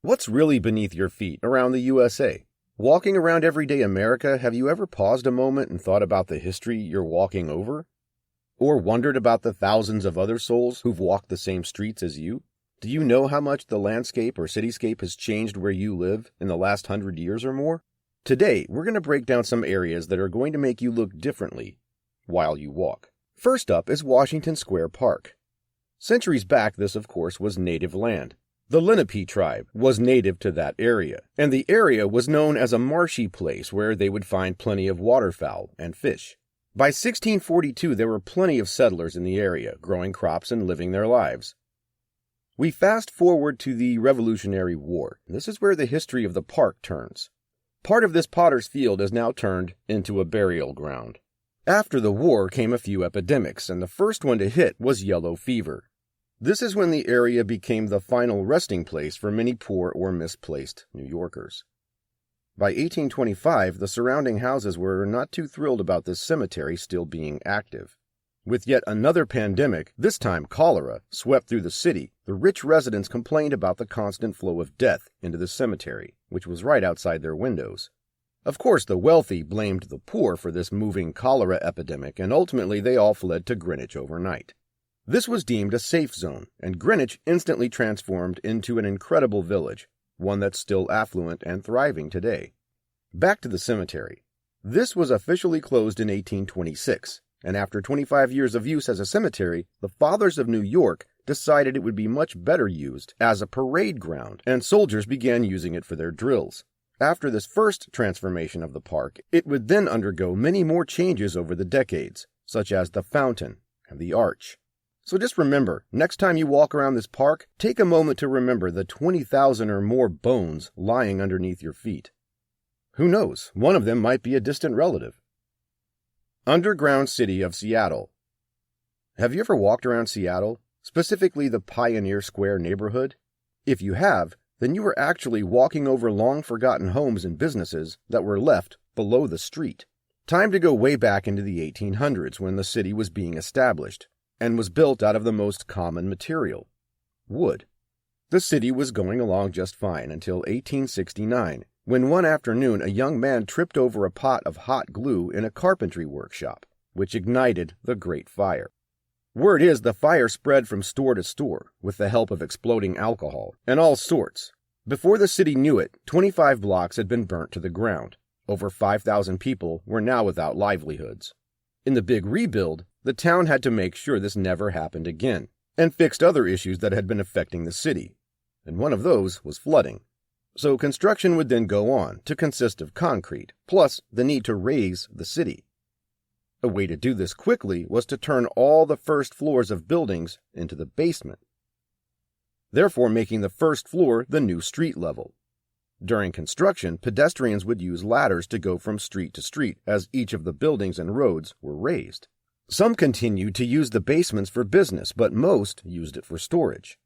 What's really beneath your feet around the USA? Walking around everyday America, have you ever paused a moment and thought about the history you're walking over? Or wondered about the thousands of other souls who've walked the same streets as you? Do you know how much the landscape or cityscape has changed where you live in the last 100 years or more? Today, we're going to break down some areas that are going to make you look differently while you walk. First up is Washington Square Park. Centuries back, this, of course, was native land. The Lenape tribe was native to that area, and the area was known as a marshy place where they would find plenty of waterfowl and fish. By 1642, there were plenty of settlers in the area, growing crops and living their lives. We fast forward to the Revolutionary War. This is where the history of the park turns. Part of this potter's field is now turned into a burial ground. After the war came a few epidemics, and the first one to hit was yellow fever. This is when the area became the final resting place for many poor or misplaced New Yorkers. By 1825, the surrounding houses were not too thrilled about this cemetery still being active. With yet another pandemic, this time cholera, swept through the city, the rich residents complained about the constant flow of death into the cemetery, which was right outside their windows. Of course, the wealthy blamed the poor for this moving cholera epidemic, and ultimately they all fled to Greenwich overnight. This was deemed a safe zone, and Greenwich instantly transformed into an incredible village, one that's still affluent and thriving today. Back to the cemetery. This was officially closed in 1826, and after 25 years of use as a cemetery, the fathers of New York decided it would be much better used as a parade ground, and soldiers began using it for their drills. After this first transformation of the park, it would then undergo many more changes over the decades, such as the fountain and the arch. So just remember, next time you walk around this park, take a moment to remember the 20,000 or more bones lying underneath your feet. Who knows, one of them might be a distant relative. Underground City of Seattle. Have you ever walked around Seattle, specifically the Pioneer Square neighborhood? If you have, then you were actually walking over long-forgotten homes and businesses that were left below the street. Time to go way back into the 1800s when the city was being established, and was built out of the most common material, wood. The city was going along just fine until 1869, when one afternoon a young man tripped over a pot of hot glue in a carpentry workshop, which ignited the Great Fire. Word is the fire spread from store to store with the help of exploding alcohol and all sorts. Before the city knew it, 25 blocks had been burnt to the ground. Over 5,000 people were now without livelihoods. In the big rebuild, the town had to make sure this never happened again, and fixed other issues that had been affecting the city, and one of those was flooding. So construction would then go on to consist of concrete, plus the need to raise the city. A way to do this quickly was to turn all the first floors of buildings into the basement, therefore making the first floor the new street level. During construction, pedestrians would use ladders to go from street to street as each of the buildings and roads were raised. Some continued to use the basements for business, but most used it for storage.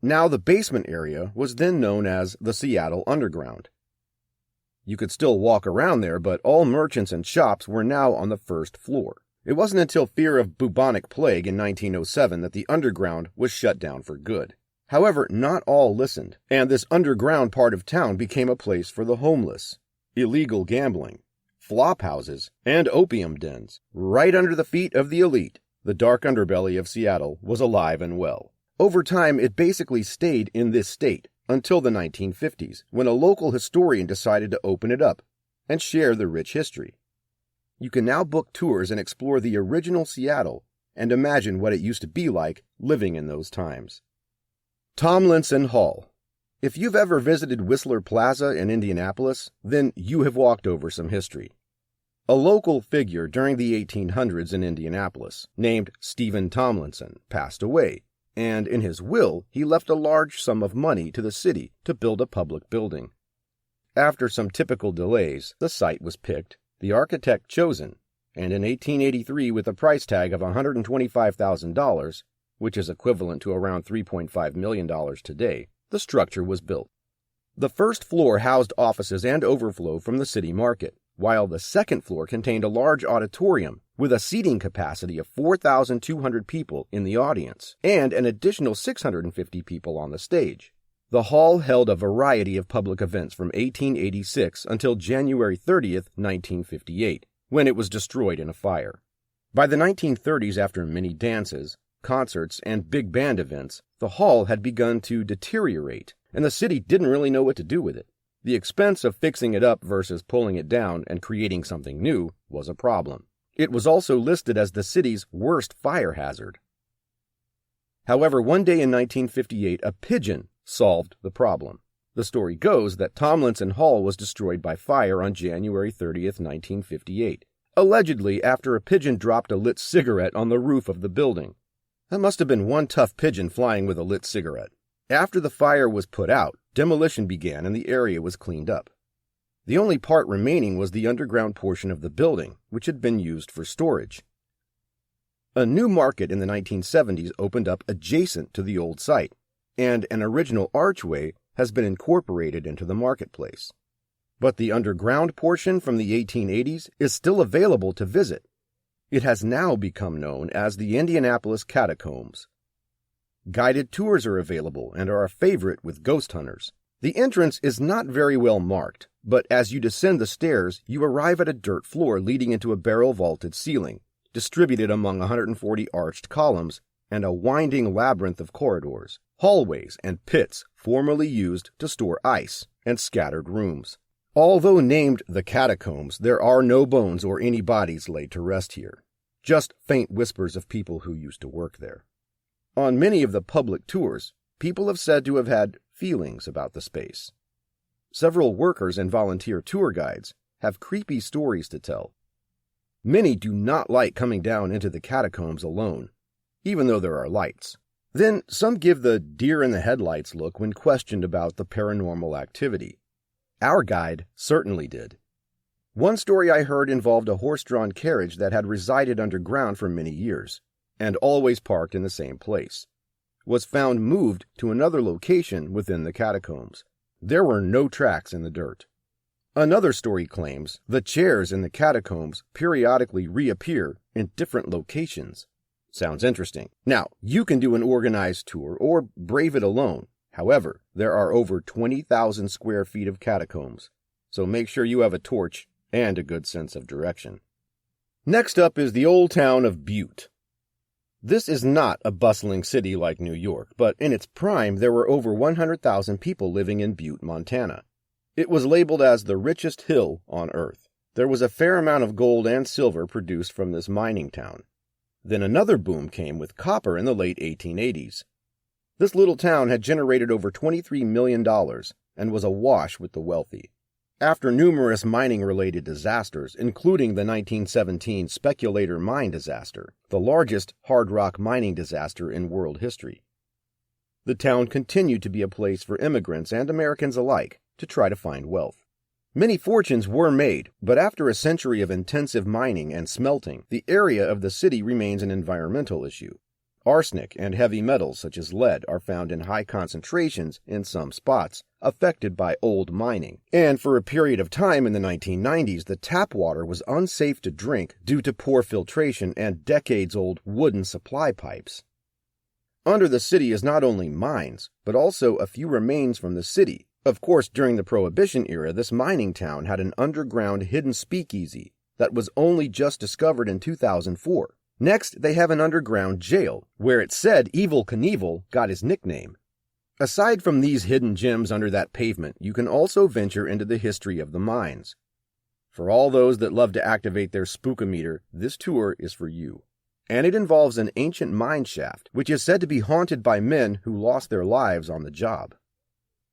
Now the basement area was then known as the Seattle Underground. You could still walk around there, but all merchants and shops were now on the first floor. It wasn't until fear of bubonic plague in 1907 that the underground was shut down for good. However, not all listened, and this underground part of town became a place for the homeless, illegal gambling, flop houses, and opium dens. Right under the feet of the elite, the dark underbelly of Seattle was alive and well. Over time, it basically stayed in this state until the 1950s, when a local historian decided to open it up and share the rich history. You can now book tours and explore the original Seattle and imagine what it used to be like living in those times. Tomlinson Hall. If you've ever visited Whistler Plaza in Indianapolis, then you have walked over some history. A local figure during the 1800s in Indianapolis, named Stephen Tomlinson, passed away, and in his will he left a large sum of money to the city to build a public building. After some typical delays, the site was picked, the architect chosen, and in 1883, with a price tag of $125,000, which is equivalent to around $3.5 million today, the structure was built. The first floor housed offices and overflow from the city market, while the second floor contained a large auditorium with a seating capacity of 4,200 people in the audience and an additional 650 people on the stage. The hall held a variety of public events from 1886 until January 30th, 1958, when it was destroyed in a fire. By the 1930s, after many dances, concerts, and big band events, the hall had begun to deteriorate, and the city didn't really know what to do with it. The expense of fixing it up versus pulling it down and creating something new was a problem. It was also listed as the city's worst fire hazard. However, one day in 1958, a pigeon solved the problem. The story goes that Tomlinson Hall was destroyed by fire on January 30th, 1958, allegedly after a pigeon dropped a lit cigarette on the roof of the building. That must have been one tough pigeon flying with a lit cigarette. After the fire was put out, demolition began and the area was cleaned up. The only part remaining was the underground portion of the building, which had been used for storage. A new market in the 1970s opened up adjacent to the old site, and an original archway has been incorporated into the marketplace. But the underground portion from the 1880s is still available to visit. It has now become known as the Indianapolis Catacombs. Guided tours are available and are a favorite with ghost hunters. The entrance is not very well marked, but as you descend the stairs, you arrive at a dirt floor leading into a barrel-vaulted ceiling, distributed among 140 arched columns, and a winding labyrinth of corridors, hallways, and pits formerly used to store ice, and scattered rooms. Although named the Catacombs, there are no bones or any bodies laid to rest here, just faint whispers of people who used to work there. On many of the public tours, people have said to have had feelings about the space. Several workers and volunteer tour guides have creepy stories to tell. Many do not like coming down into the catacombs alone, even though there are lights. Then some give the deer-in-the-headlights look when questioned about the paranormal activity. Our guide certainly did. One story I heard involved a horse-drawn carriage that had resided underground for many years, and always parked in the same place, was found moved to another location within the catacombs. There were no tracks in the dirt. Another story claims the chairs in the catacombs periodically reappear in different locations. Sounds interesting. Now, you can do an organized tour or brave it alone. However, there are over 20,000 square feet of catacombs, so make sure you have a torch and a good sense of direction. Next up is the old town of Butte. This is not a bustling city like New York, but in its prime there were over 100,000 people living in Butte, Montana. It was labeled as the richest hill on earth. There was a fair amount of gold and silver produced from this mining town. Then another boom came with copper in the late 1880s. This little town had generated over $23 million and was awash with the wealthy. After numerous mining-related disasters, including the 1917 Speculator Mine disaster, the largest hard rock mining disaster in world history, the town continued to be a place for immigrants and Americans alike to try to find wealth. Many fortunes were made, but after a century of intensive mining and smelting, the area of the city remains an environmental issue. Arsenic and heavy metals such as lead are found in high concentrations in some spots affected by old mining. And for a period of time in the 1990s, the tap water was unsafe to drink due to poor filtration and decades-old wooden supply pipes. Under the city is not only mines, but also a few remains from the city. Of course, during the Prohibition era, this mining town had an underground hidden speakeasy that was only just discovered in 2004. Next, they have an underground jail, where it's said Evel Knievel got his nickname. Aside from these hidden gems under that pavement, you can also venture into the history of the mines. For all those that love to activate their spookometer, this tour is for you. And it involves an ancient mine shaft, which is said to be haunted by men who lost their lives on the job.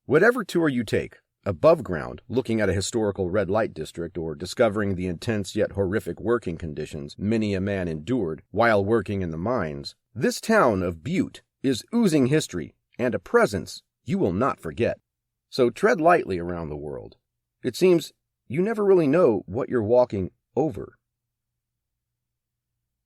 Whatever tour you take, above ground, looking at a historical red light district or discovering the intense yet horrific working conditions many a man endured while working in the mines, this town of Butte is oozing history and a presence you will not forget. So tread lightly around the world. It seems you never really know what you're walking over.